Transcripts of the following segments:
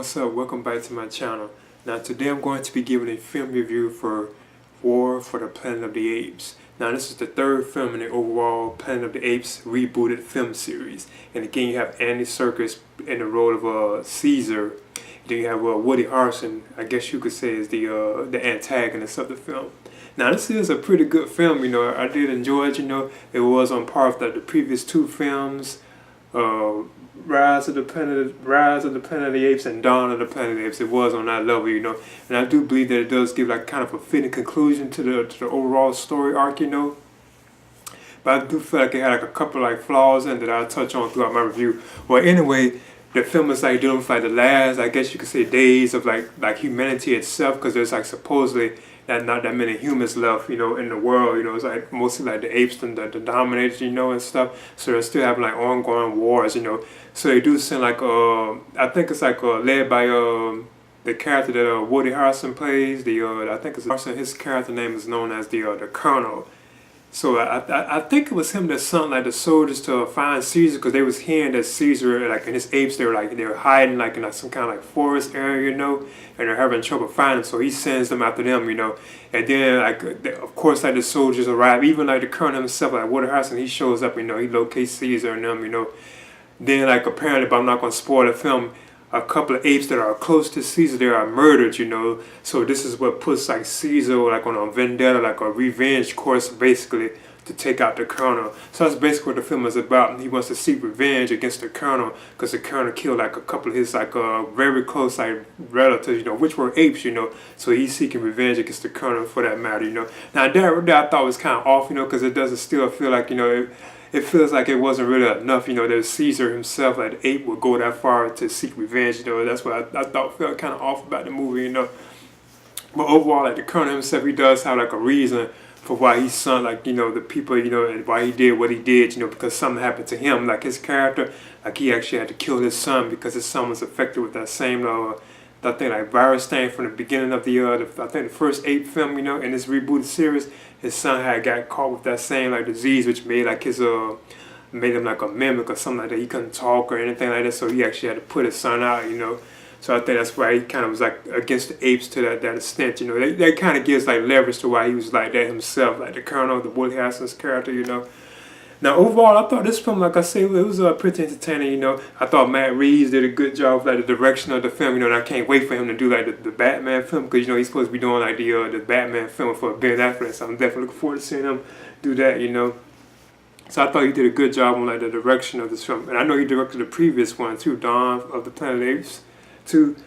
what's up? Welcome back to my channel. Now today I'm going to be giving a film review for War for the Planet of the Apes. Now this is the third film in the overall Planet of the Apes rebooted film series. And again you have Andy Serkis in the role of Caesar. Then you have Woody Harrelson, I guess you could say is the antagonist of the film. Now this is a pretty good film, I did enjoy it, It was on par with the previous two films. Rise of the Planet of the Apes and Dawn of the Planet of the Apes. It was on that level, and I do believe that it does give like kind of a fitting conclusion to the overall story arc, But I do feel like it had like a couple like flaws in that I'll touch on throughout my review. Well, anyway, the film is like dealing with like the last, I guess you could say, days of like humanity itself, because there's like supposedly not that many humans left, in the world, It's like mostly like the apes and the dominators, and stuff. So they're still having like ongoing wars, So they do seem like, I think it's like led by the character that Woody Harrelson plays. I think it's Harrelson. His character name is known as the Colonel. So I think it was him that sent like the soldiers to find Caesar, because they was hearing that Caesar, like in his apes, they were hiding like in like some kind of like forest area, and they're having trouble finding him. So he sends them after them, And then like of course like the soldiers arrive, even like the Colonel himself, like Woody Harrelson, he shows up, he locates Caesar and them, Then like apparently, but I'm not gonna spoil the film, a couple of apes that are close to Caesar, they are murdered, So this is what puts like Caesar like on a vendetta, like a revenge course, basically, to take out the Colonel. So that's basically what the film is about. He wants to seek revenge against the Colonel, because the Colonel killed like a couple of his like very close like relatives, which were apes, So he's seeking revenge against the Colonel for that matter, Now that I thought was kind of off, because it doesn't still feel like, it feels like it wasn't really enough, that Caesar himself, like the ape, would go that far to seek revenge, That's what I thought felt kind of off about the movie, But overall, like the Colonel himself, he does have like a reason for why he sent like, the people, and why he did what he did, because something happened to him, like his character, like he actually had to kill his son because his son was affected with that same, I think like virus thing from the beginning of I think the first Ape film, in this rebooted series. His son had got caught with that same like disease, which made like his made him like a mimic or something like that. He couldn't talk or anything like that, so he actually had to put his son out, So I think that's why he kind of was like against the apes to that extent, That kind of gives like leverage to why he was like that himself, like the Colonel, the Woody Harrelson's character, Now overall, I thought this film, like I said, it was pretty entertaining, I thought Matt Reeves did a good job with like the direction of the film, and I can't wait for him to do like the Batman film, because he's supposed to be doing like the Batman film for Ben Affleck, so I'm definitely looking forward to seeing him do that, So I thought he did a good job on like the direction of this film, and I know he directed the previous one too, Dawn of the Planet of the Apes too.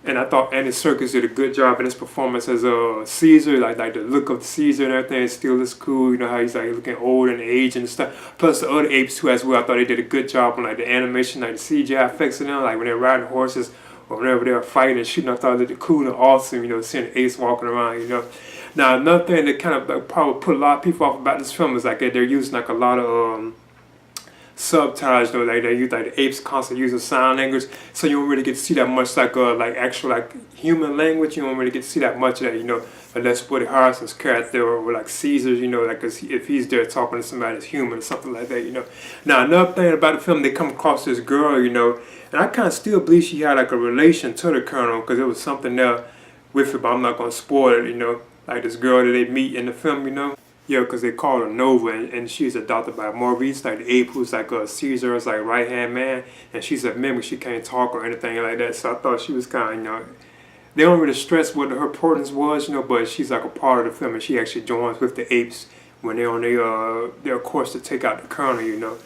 And I thought Andy Serkis did a good job in his performance as Caesar, like the look of Caesar and everything still looks cool, how he's like looking old and aged and stuff. Plus the other apes too as well, I thought they did a good job on like the animation, like the CGI effects in them, like when they're riding horses or whenever they were fighting and shooting. I thought they did cool and awesome, seeing the apes walking around, Now another thing that kind of like, probably put a lot of people off about this film is like they're using like a lot of subtitles, like they use like the apes constantly using sign language, so you don't really get to see that much like actual like human language. You don't really get to see that much of that, unless Woody Harrelson's character or like Caesar's, like if he's there talking to somebody that's human or something like that, Now another thing about the film, they come across this girl, and I kind of still believe she had like a relation to the Colonel, because there was something there with it, but I'm not gonna spoil it, like this girl that they meet in the film, Yeah, because they call her Nova, and she's adopted by Maurice, like the ape who's like Caesar's like right-hand man, and she's a mimic, she can't talk or anything like that, so I thought she was kind of, they don't really stress what her importance was, but she's like a part of the film, and she actually joins with the apes when they're on their course to take out the Colonel,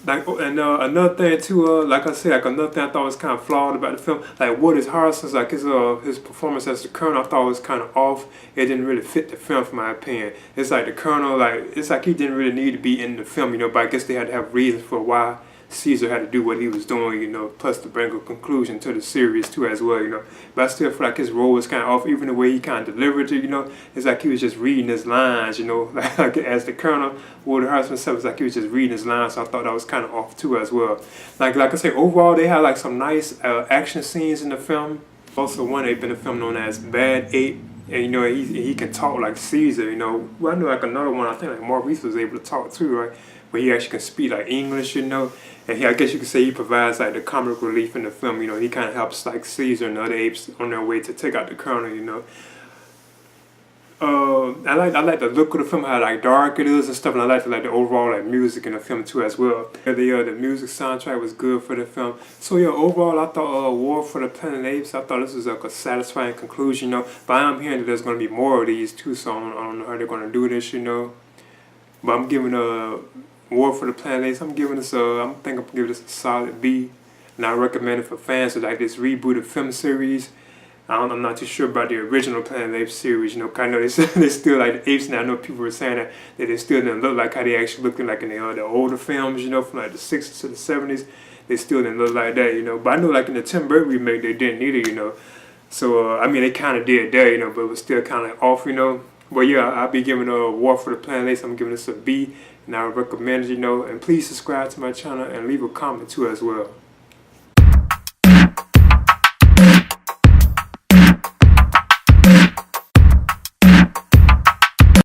Like, and another thing too, like I said, like another thing I thought was kind of flawed about the film, like Woody Harrelson's, like his performance as the Colonel, I thought was kind of off. It didn't really fit the film, for my opinion. It's like the Colonel, like it's like he didn't really need to be in the film, but I guess they had to have reasons for why Caesar had to do what he was doing, plus to bring a conclusion to the series too as well, But I still feel like his role was kind of off, even the way he kind of delivered it, It's like he was just reading his lines, like as the Colonel, Woody Harrelson himself, it's like he was just reading his lines, so I thought that was kind of off too as well. Like I say, overall they had like some nice action scenes in the film. Also one ape in the film known as Bad Ape, and he can talk like Caesar, Well, I know like another one, I think like Maurice was able to talk too, right? where he actually can speak like English, you know. And I guess you could say he provides like the comic relief in the film, you know. He kind of helps like Caesar and the other apes on their way to take out the colonel, you know. I like the look of the film, how like dark it is and stuff, and I like the overall like music in the film too as well. The music soundtrack was good for the film. So yeah, overall I thought War for the Planet of the Apes, I thought this was like a satisfying conclusion, you know. But I'm hearing that there's gonna be more of these too, so I don't know how they're gonna do this, you know. But I'm giving War for the Planet of the Apes, I'm giving this I'm giving this a solid B, and I recommend it for fans of like this rebooted film series. I'm not too sure about the original Planet of the Apes series, you know, 'cause I know they still like the apes now. I know people were saying that they still didn't look like how they actually looked like in the older films, you know, from like the 60s to the 70s. They still didn't look like that, you know. But I know like in the Tim Burton remake, they didn't either, you know. So, I mean, they kind of did there, you know, but it was still kind of off, you know. But yeah, I'll be giving War for the Planet of the Apes, I'm giving this a B, and I would recommend it, you know. And please subscribe to my channel and leave a comment too as well.